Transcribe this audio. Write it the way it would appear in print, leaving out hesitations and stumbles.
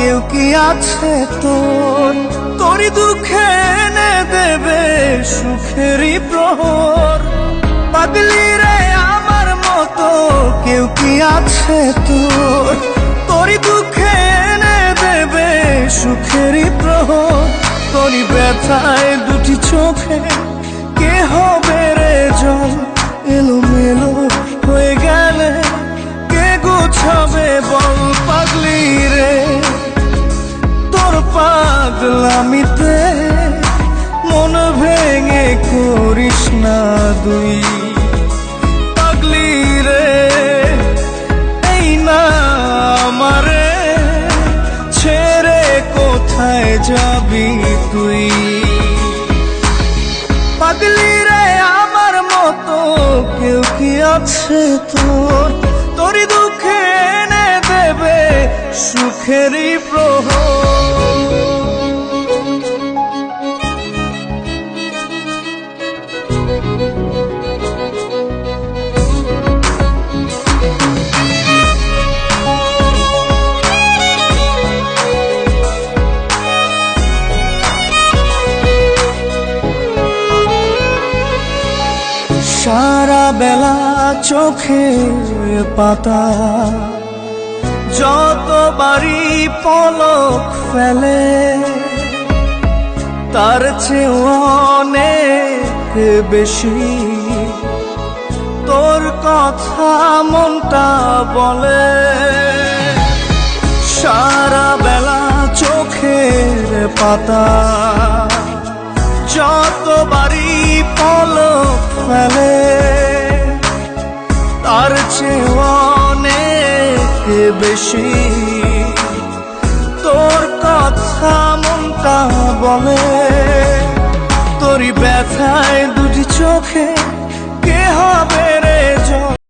কেউ কি আছে তোর? তোরই দুঃখে এনে দেবে সুখেরই প্রহর। পাগলি রে আমার মতো কেউ কি আছে তোর? তোরই দুঃখে এনে দেবে সুখেরই প্রহর। তোরই ব্যথায় দুটি চোখে কে হবে রে জল? এলোমেলো হয়ে গেলে কে গোছাবে বল? পাগলি রে তোর পাগলামিতে মন ভেঙে করিস না দুই। পাগলি রে এই না আমারে ছেড়ে কোথায় যাবি তুই? পাগলি রে আমার মতো কেউ কি আছে তোর? তোরই দুঃখে এনে দেবে সুখেরই প্রহর। সারা বেলা চোখের পাতা যতবারই পলক ফেলে, তার চেয়ে অনেক বেশি তোর কথা মনটা বলে। সারা বেলা চোখের পাতা যতবারই পলক ফেলে, তার চেয়ে অনেক বেশি তোর কথা মনটা বলে। তোরই ব্যথায় দুটি চোখে কে হবে রে জল?